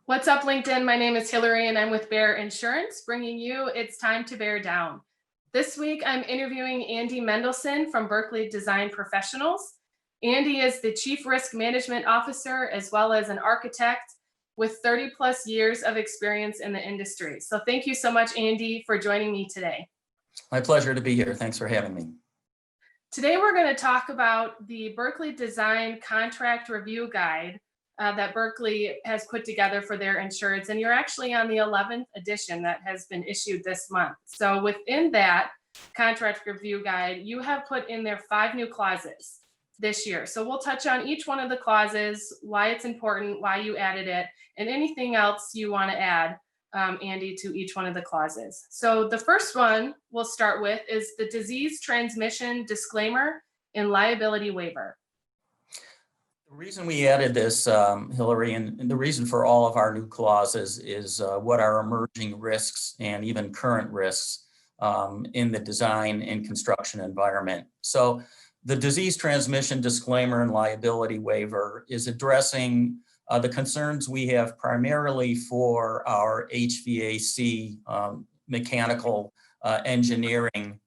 What's up, LinkedIn? My name is Hillary and I'm with Baer Insurance, bringing you It's Time to Bear Down. This week, I'm interviewing Andy Mendelson from Berkeley Design Professionals. Andy is the Chief Risk Management Officer as well as an architect with 30 plus years of experience in the industry. So thank you so much, Andy, for joining me today. My pleasure to be here. Thanks for having me. Today, we're going to talk about the Berkeley Design Contract Review Guide that Berkeley has put together for their insureds. And you're actually on the 11th edition that has been issued this month. So within that contract review guide, you have put in there 5 new clauses this year. So we'll touch on each one of the clauses, why it's important, why you added it, and anything else you want to add, Andy, to each one of the clauses. So the first one we'll start with is the disease transmission disclaimer and liability waiver. The reason we added this, Hillary, and the reason for all of our new clauses is what are emerging risks and even current risks in the design and construction environment. So the disease transmission disclaimer and liability waiver is addressing the concerns we have primarily for our HVAC mechanical engineering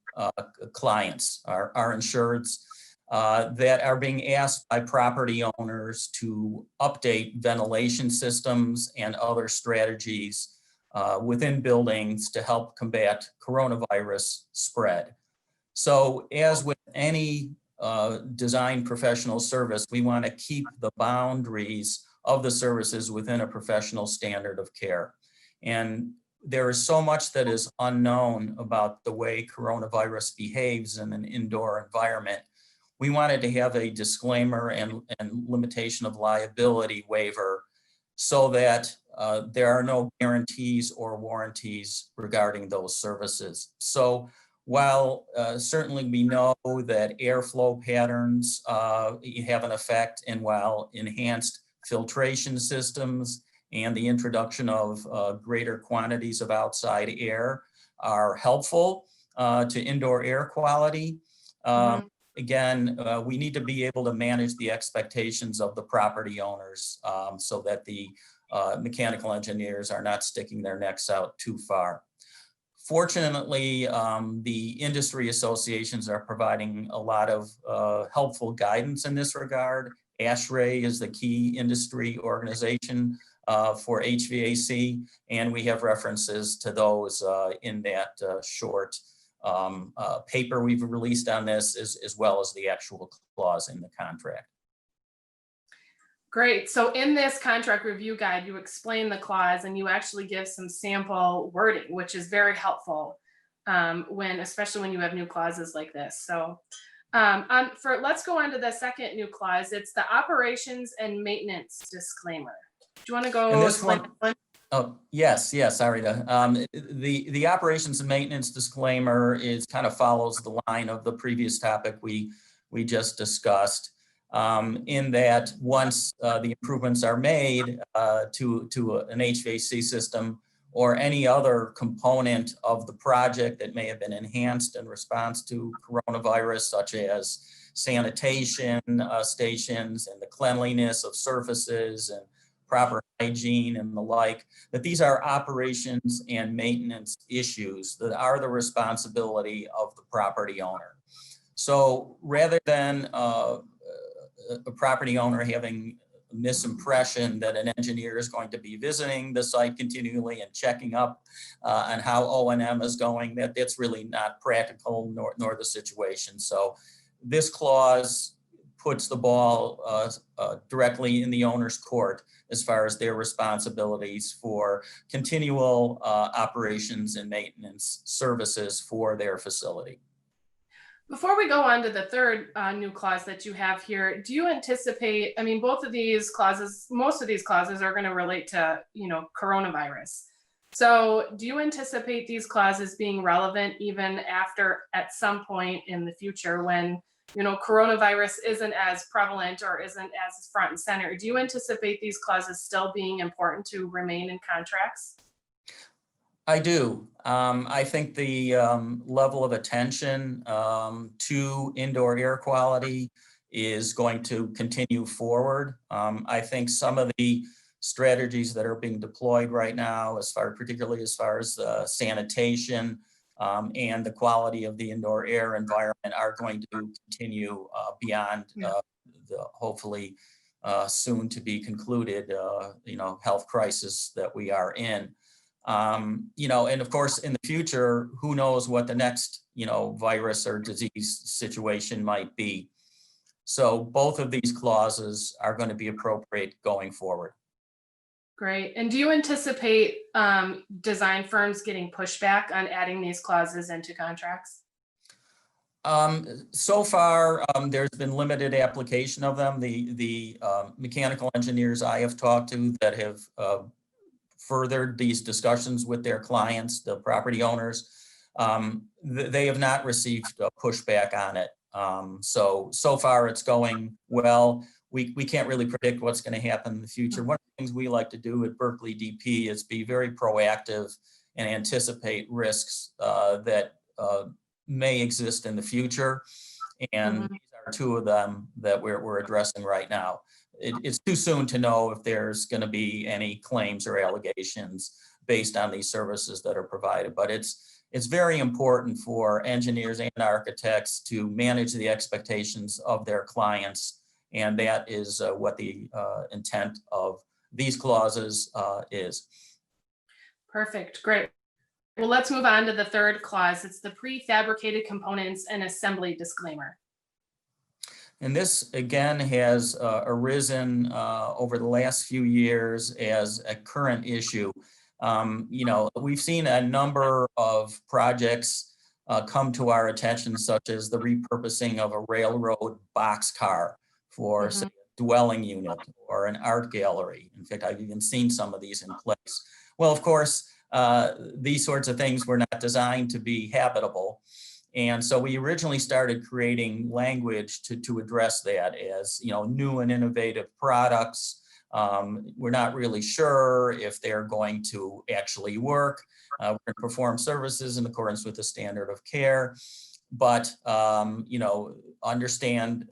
clients, our insureds, that are being asked by property owners to update ventilation systems and other strategies within buildings to help combat coronavirus spread. So as with any design professional service, we want to keep the boundaries of the services within a professional standard of care. And there is so much that is unknown about the way coronavirus behaves in an indoor environment. We wanted to have a disclaimer and limitation of liability waiver so that there are no guarantees or warranties regarding those services. So while certainly we know that airflow patterns have an effect, and while enhanced filtration systems and the introduction of greater quantities of outside air are helpful to indoor air quality, again, we need to be able to manage the expectations of the property owners so that the mechanical engineers are not sticking their necks out too far. Fortunately, the industry associations are providing a lot of helpful guidance in this regard. ASHRAE is the key industry organization for HVAC, and we have references to those in that short paper we've released on this, as well as the actual clause in the contract. Great. So in this contract review guide, you explain the clause and you actually give some sample wording, which is very helpful especially when you have new clauses like this. So let's go on to the second new clause. It's the operations and maintenance disclaimer. Do you want to go? And this one? Oh, yes, Arita. The operations and maintenance disclaimer kind of follows the line of the previous topic we just discussed, in that once the improvements are made to an HVAC system or any other component of the project that may have been enhanced in response to coronavirus, such as sanitation stations and the cleanliness of surfaces and proper hygiene and the like, that these are operations and maintenance issues that are the responsibility of the property owner. So rather than a property owner having a misimpression that an engineer is going to be visiting the site continually and checking up on how O&M is going, that's really not practical nor the situation. So this clause puts the ball directly in the owner's court as far as their responsibilities for continual operations and maintenance services for their facility. Before we go on to the third new clause that you have here, do you anticipate, I mean, most of these clauses are going to relate to, coronavirus. So do you anticipate these clauses being relevant even after at some point in the future when coronavirus isn't as prevalent or isn't as front and center? Do you anticipate these clauses still being important to remain in contracts? I do. I think the level of attention to indoor air quality is going to continue forward. I think some of the strategies that are being deployed right now, particularly as far as sanitation and the quality of the indoor air environment, are going to continue beyond the hopefully soon to be concluded, health crisis that we are in. And of course, in the future, who knows what the next, virus or disease situation might be. So both of these clauses are going to be appropriate going forward. Great. And do you anticipate design firms getting pushback on adding these clauses into contracts? So far, there's been limited application of them. The mechanical engineers I have talked to that have furthered these discussions with their clients, the property owners, they have not received pushback on it. So far it's going well. We can't really predict what's going to happen in the future. One of the things we like to do at Berkeley DP is be very proactive and anticipate risks that may exist in the future. And these are two of them that we're addressing right now. It's too soon to know if there's going to be any claims or allegations based on these services that are provided, but it's very important for engineers and architects to manage the expectations of their clients, and that is what the intent of these clauses is. Perfect, great. Well, let's move on to the third clause. It's the prefabricated components and assembly disclaimer. And this, again, has arisen over the last few years as a current issue. We've seen a number of projects come to our attention, such as the repurposing of a railroad boxcar for say, a dwelling unit or an art gallery. In fact, I've even seen some of these in place. Well, of course, these sorts of things were not designed to be habitable. And so we originally started creating language to address that as, new and innovative products. We're not really sure if they're going to actually work. We're going to perform services in accordance with the standard of care, but, understand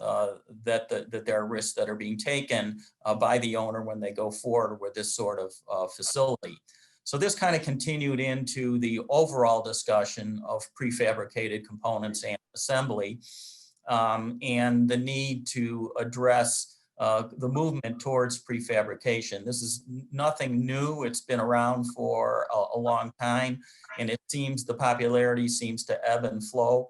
that there are risks that are being taken by the owner when they go forward with this sort of facility. So this kind of continued into the overall discussion of prefabricated components and assembly, and the need to address the movement towards prefabrication. This is nothing new. It's been around for a long time, and it seems the popularity seems to ebb and flow,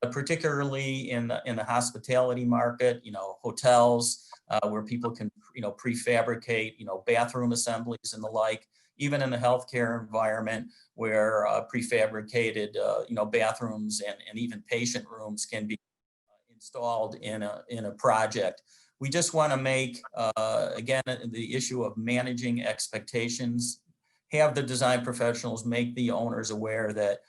but particularly in the hospitality market, hotels where people can, prefabricate, bathroom assemblies and the like. Even in the healthcare environment where prefabricated, bathrooms and even patient rooms can be installed in a project. We just want to make, again, the issue of managing expectations, have the design professionals make the owners aware that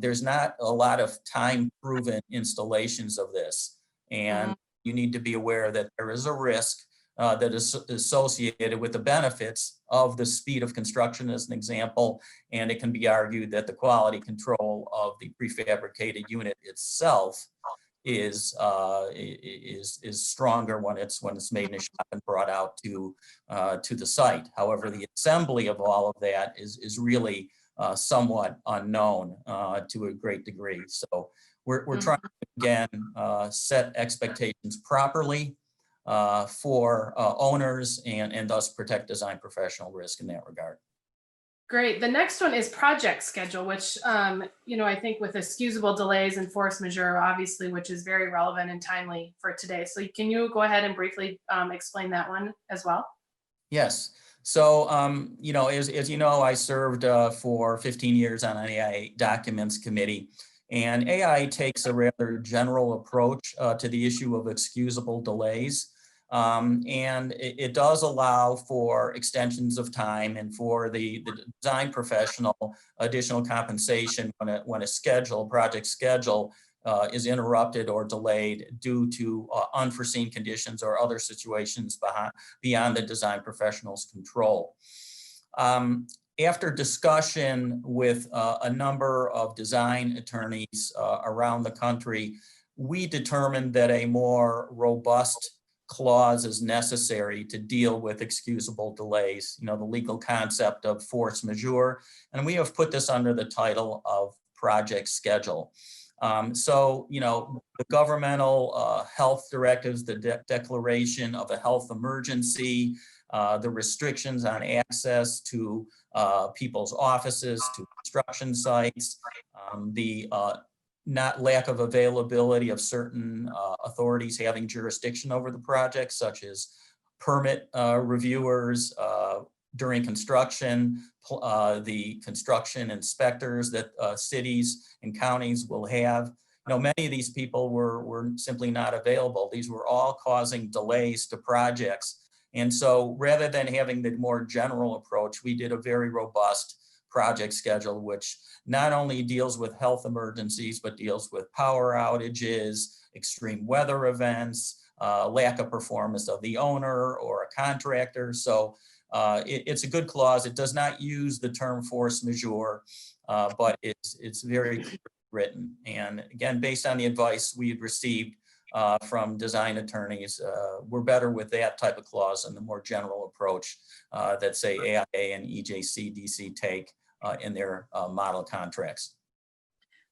there's not a lot of time-proven installations of this. And you need to be aware that there is a risk that is associated with the benefits of the speed of construction, as an example, and it can be argued that the quality control of the prefabricated unit itself is stronger when it's made in a shop and brought out to the site. However, the assembly of all of that is really somewhat unknown to a great degree. So we're trying to again set expectations properly for owners and thus protect design professional risk in that regard. Great. The next one is project schedule, which, I think with excusable delays and force majeure, obviously, which is very relevant and timely for today. So can you go ahead and briefly explain that one as well? Yes. So, as you know, I served for 15 years on an AI documents committee. And AI takes a rather general approach to the issue of excusable delays. And it does allow for extensions of time and for the design professional additional compensation when a project schedule is interrupted or delayed due to unforeseen conditions or other situations beyond the design professional's control. After discussion with a number of design attorneys around the country, we determined that a more robust clause is necessary to deal with excusable delays, the legal concept of force majeure. And we have put this under the title of project schedule. So, the governmental health directives, the declaration of a health emergency, the restrictions on access to people's offices, to construction sites, the not lack of availability of certain authorities having jurisdiction over the project, such as permit reviewers during construction, the construction inspectors that cities and counties will have. Many of these people were simply not available. These were all causing delays to projects. And so rather than having the more general approach, we did a very robust project schedule, which not only deals with health emergencies, but deals with power outages, extreme weather events, lack of performance of the owner or a contractor. So it's a good clause. It does not use the term force majeure, but it's very clearly written. And again, based on the advice we had received from design attorneys, we're better with that type of clause than the more general approach that say AIA and EJCDC take in their model contracts.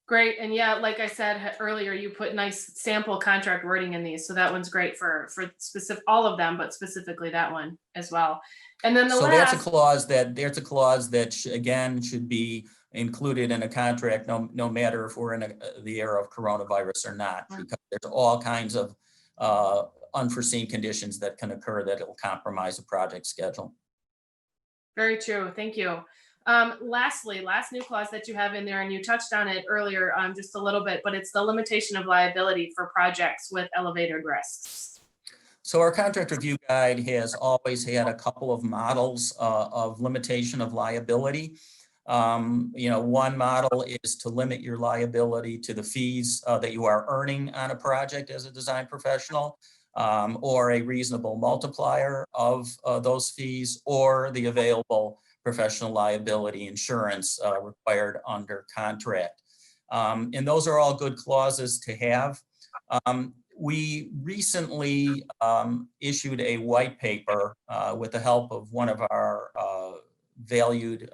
Great. And yeah, like I said earlier, you put nice sample contract wording in these. So that one's great for specific, all of them, but specifically that one as well. And then so that's a clause that again should be included in a contract, no matter if we're in the era of coronavirus or not, because there's all kinds of unforeseen conditions that can occur that will compromise a project schedule. Very true. Thank you. Lastly, last new clause that you have in there, and you touched on it earlier just a little bit, but it's the limitation of liability for projects with elevated risks. So our contract review guide has always had a couple of models of limitation of liability. One model is to limit your liability to the fees that you are earning on a project as a design professional, or a reasonable multiplier of those fees, or the available professional liability insurance required under contract. And those are all good clauses to have. We recently issued a white paper with the help of one of our valued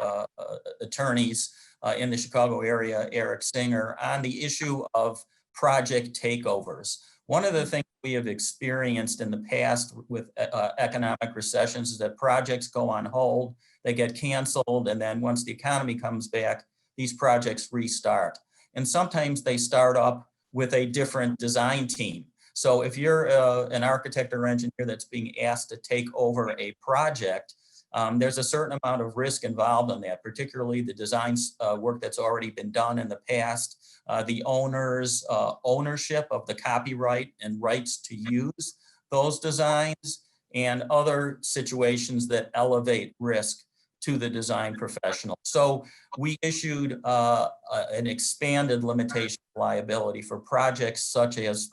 attorneys in the Chicago area, Eric Singer, on the issue of project takeovers. One of the things we have experienced in the past with economic recessions is that projects go on hold, they get canceled, and then once the economy comes back, these projects restart. And sometimes they start up with a different design team. So if you're an architect or engineer that's being asked to take over a project, there's a certain amount of risk involved in that, particularly the design work that's already been done in the past, the owner's ownership of the copyright and rights to use those designs, and other situations that elevate risk to the design professional. So we issued an expanded limitation of liability for projects such as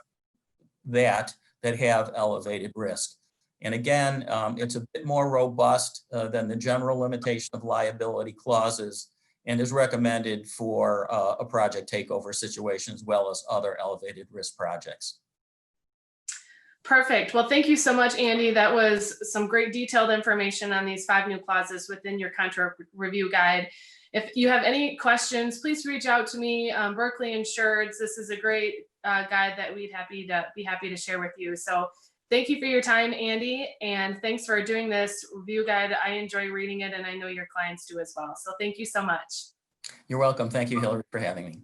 that have elevated risk. And again, it's a bit more robust than the general limitation of liability clauses, and is recommended for a project takeover situation as well as other elevated risk projects. Perfect. Well, thank you so much, Andy. That was some great detailed information on these 5 new clauses within your contract review guide. If you have any questions, please reach out to me, Berkeley Insureds. This is a great guide that we'd be happy to share with you. So thank you for your time, Andy, and thanks for doing this review guide. I enjoy reading it, and I know your clients do as well. So thank you so much. You're welcome. Thank you, Hillary, for having me.